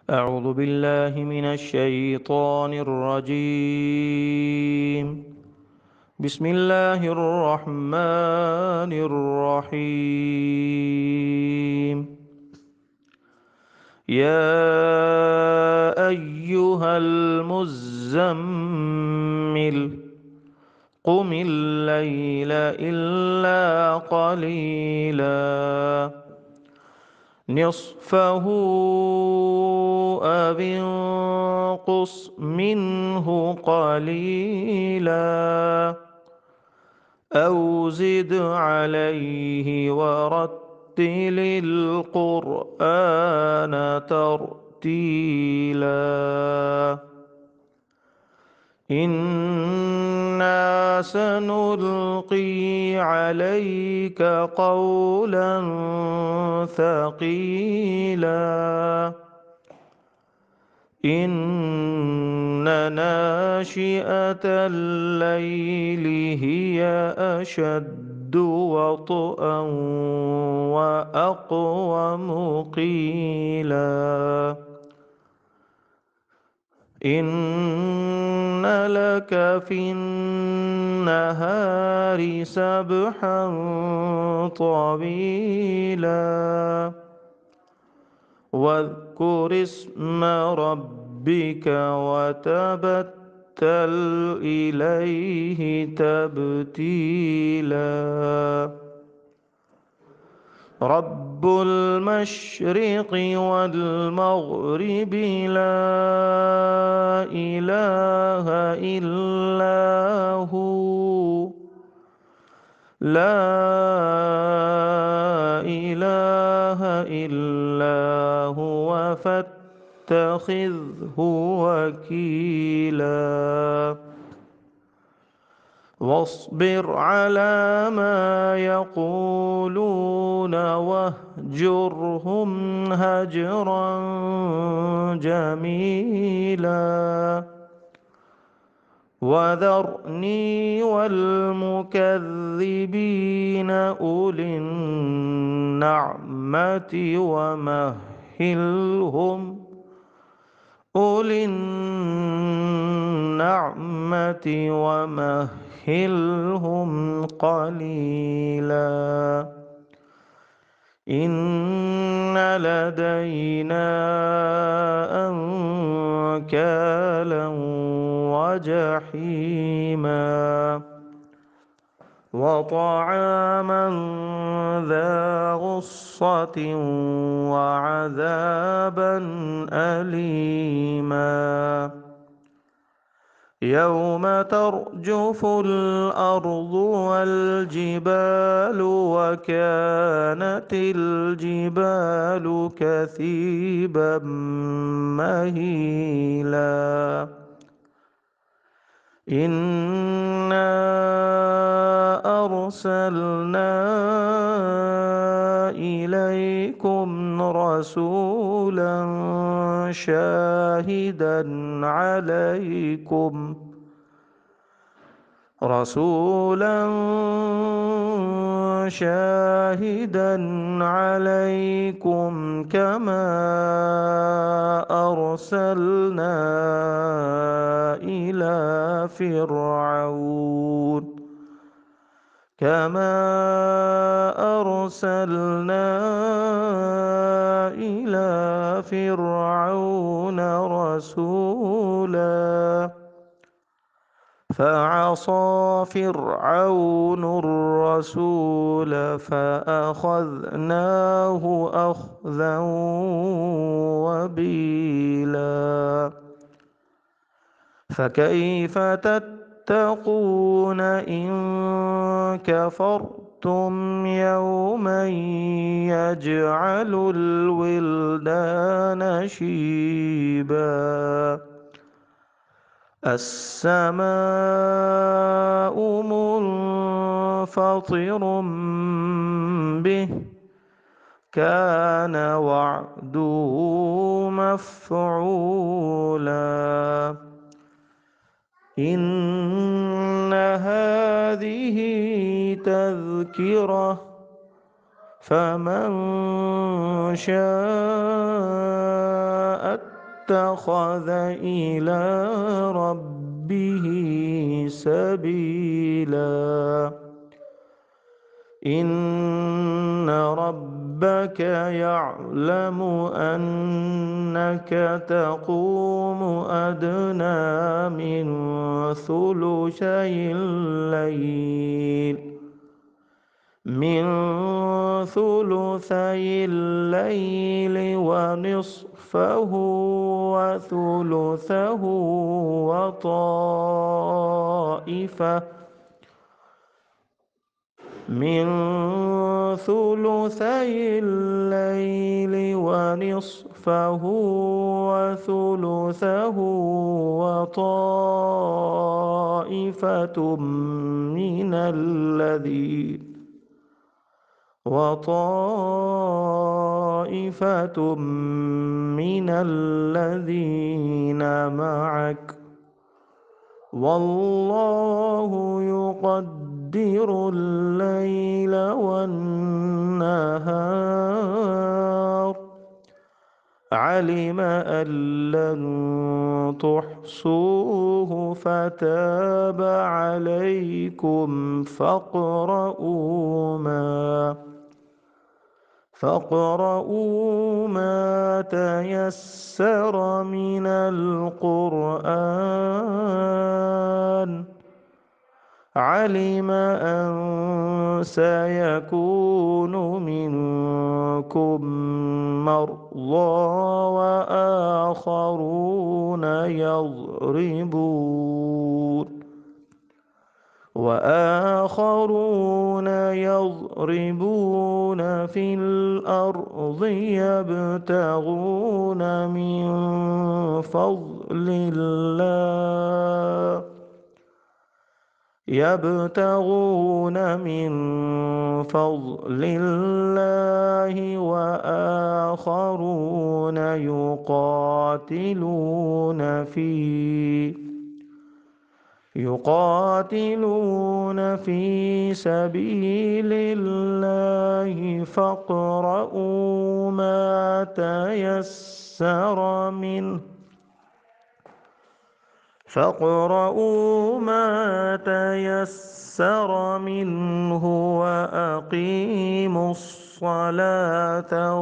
أعوذ بالله من الشيطان الرجيم. بسم الله الرحمن الرحيم. يا أيها المزمل قم الليل إلا قليلا نصفه أو انقص منه قليلا أو زد عليه ورتل القرآن ترتيلا إنا سنلقي عليك قولا ثقيلا إن ناشئة الليل هي أشد وطئا وأقوم قيلا إن لك في النهار سبحا طويلا واذكر اسم ربك وتبتل إليه تبتيلا رب المشرق والمغرب لا إله إلا هو لا إله إلا هو فاتخذه وكيلا واصبر على ما يقولون واهجرهم هجرا جميلا وذرني والمكذبين أولي النعمة ومهلهم قليلا إن لدينا أنكالا وجحيما وطعاما ذا غصة وعذابا أليما يوم ترجف الأرض والجبال وكانت الجبال كثيبا مهيلا إنا أرسلنا إليكم رسولا شاهدا عليكم كما أرسلنا إلى فرعون رسولا فعصى فرعون الرسول فأخذناه أخذا وبيلا فكيف تتقون إن كفرتم يوما يجعل الولدان شيبا السماء منفطر به كان وعده مفعولا إن هذه تذكرة فمن شاء اتخذ إلى ربه سبيلا إن ربك يعلم أنك تقوم أدنى من ثلثي الليل ونصفه وثلثه من ثلثي الليل ونصفه وثلثه وطائفة من الذين معك والله يقدر الليل والنهار علم أن لن تحصوه فتاب عليكم فاقرؤوا ما تيسر من القرآن علم أن سيكون منكم مرضى وآخرون يضربون في الأرض يبتغون من فضل الله وآخرون يقاتلون في سبيل الله فاقرؤوا ما تيسر منه وأقيموا الصلاة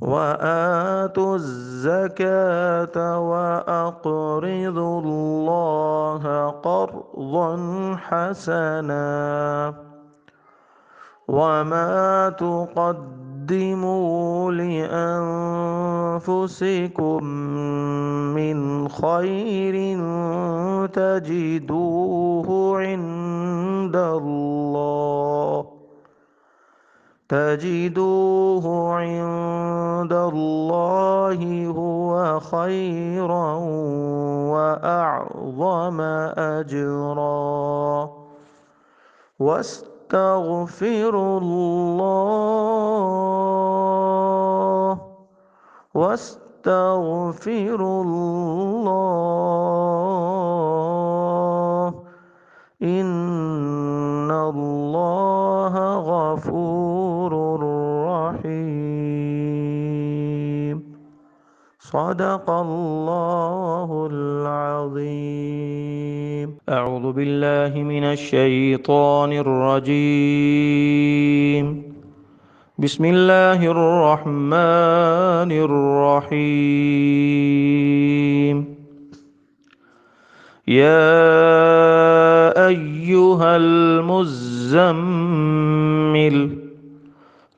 وآتوا الزكاة وأقرضوا الله قرضا حسنا وما تقدموا لأنفسكم من خير تجدوه عند الله هو خيرا وأعظم أجرا واستغفروا الله إن الله غفور رحيم صدق الله العظيم. أعوذ بالله من الشيطان الرجيم. بسم الله الرحمن الرحيم. يا أيها المزمل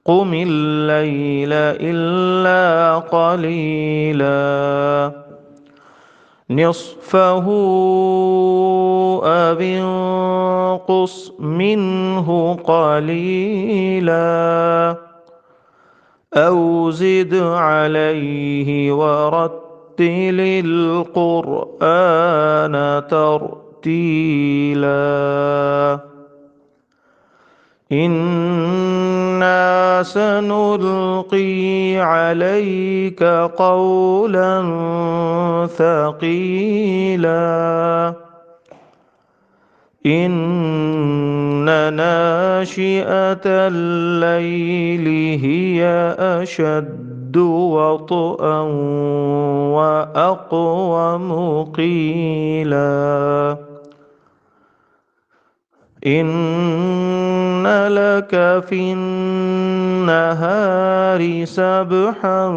قم الليل إلا قليلا نصفه أو انقص منه قليلا أو زد عليه ورتل القرآن ترتيلا إنا سنلقي عليك قولا ثقيلا إن ناشئة الليل هي أشد وطئا وأقوم قيلا إن لك في النهار سبحا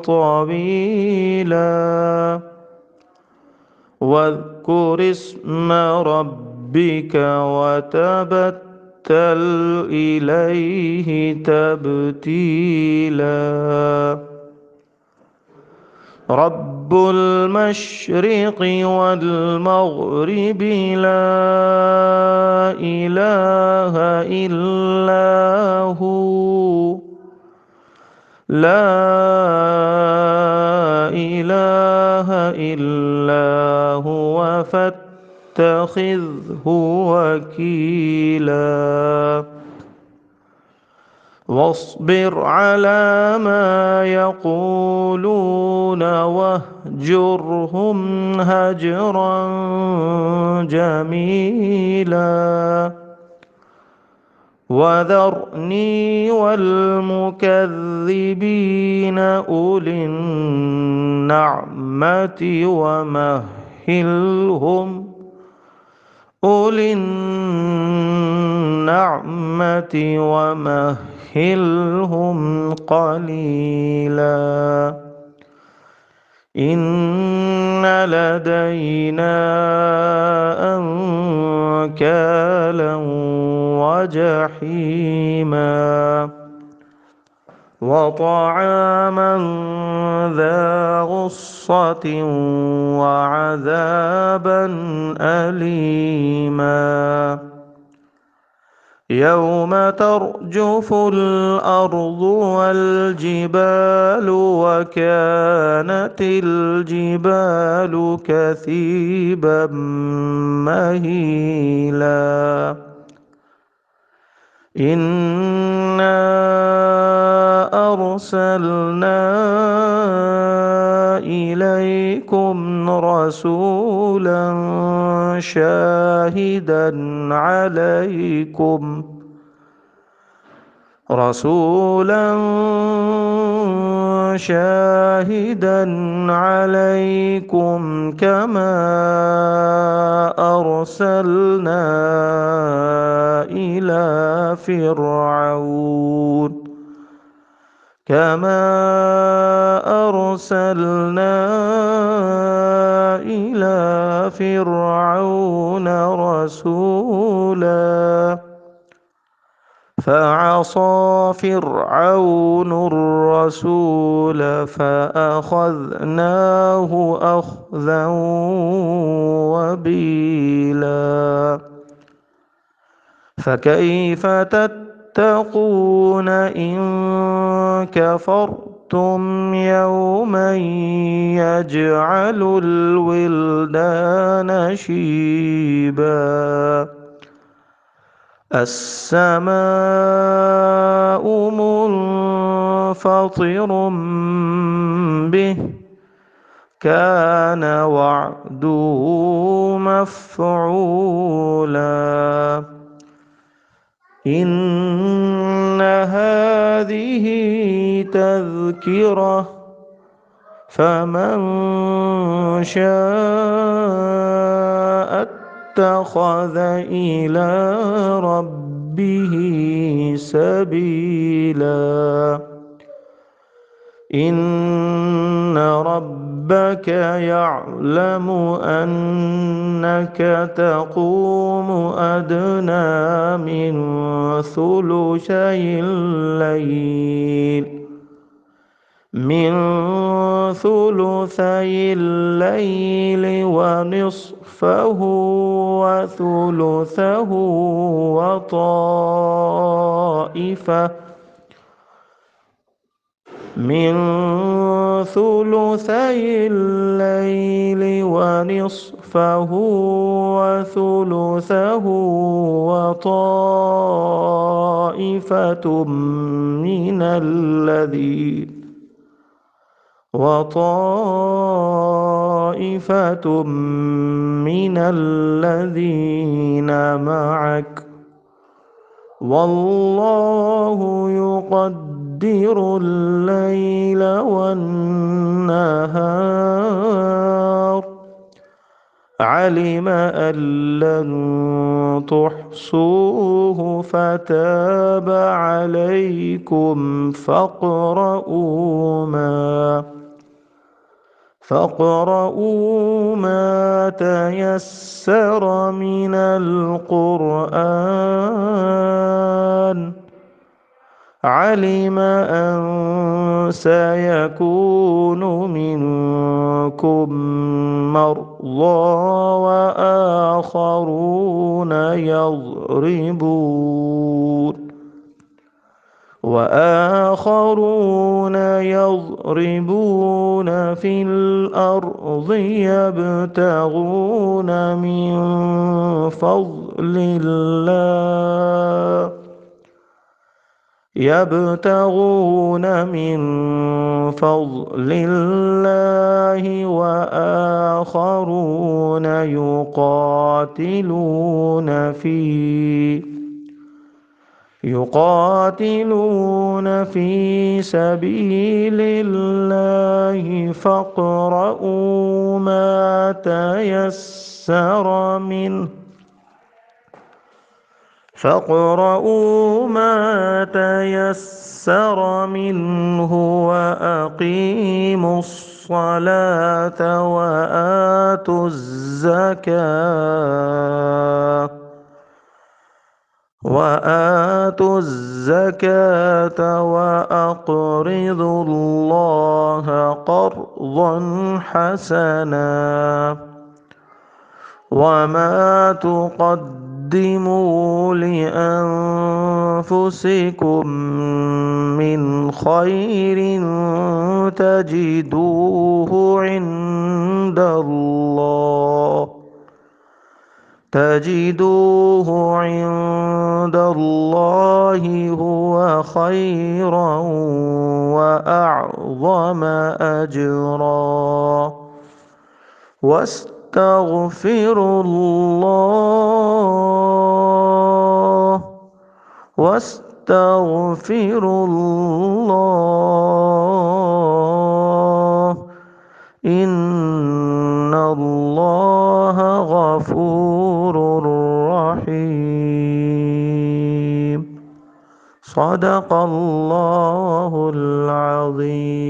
طويلا واذكر اسم ربك وتبتل إليه تبتيلا رب المشرق والمغرب لا إله إلا هو لا إله إلا هو فاتخذه وكيلا واصبر على ما يقولون واهجرهم هجرا جميلا وذرني والمكذبين أولي النعمة ومهلهم قليلا إن لدينا أنكالا وجحيما وطعاما ذا غصة وعذابا أليما يوم ترجف الأرض والجبال وكانت الجبال كثيبا مهيلا إنا أرسلنا إليكم رسولا شاهدا عليكم كما أرسلنا إلى فرعون رسولا فعصى فرعون الرسول فأخذناه أخذا وبيلا فكيف تتقون إن كفرتم يوما يجعل الولدان شيبا السماء منفطر به كان وعده مفعولا إن هذه تذكرة فمن شاء اتخذ إلى ربه سبيلا إن ربك يعلم أنك تقوم أدنى من ثلثي الليل ونصفه وثلثه وطائفة من الذين وطائفة من الذين معك والله يقدر الليل والنهار علم أن لن تحصوه فتاب عليكم فاقرؤوا ما تيسر من القرآن علم أن سيكون منكم مرضى وآخرون يضربون في الأرض يبتغون من فضل الله وآخرون يقاتلون في سبيل الله فاقرؤوا ما تيسر منه وأقيموا الصلاة وآتوا الزكاة وأقرضوا الله قرضا حسنا وما تقدموا لأنفسكم من خير تجدوه عند الله هو خيرا وأعظم أجرا واستغفروا الله إن الله غفور رحيم صدق الله العظيم.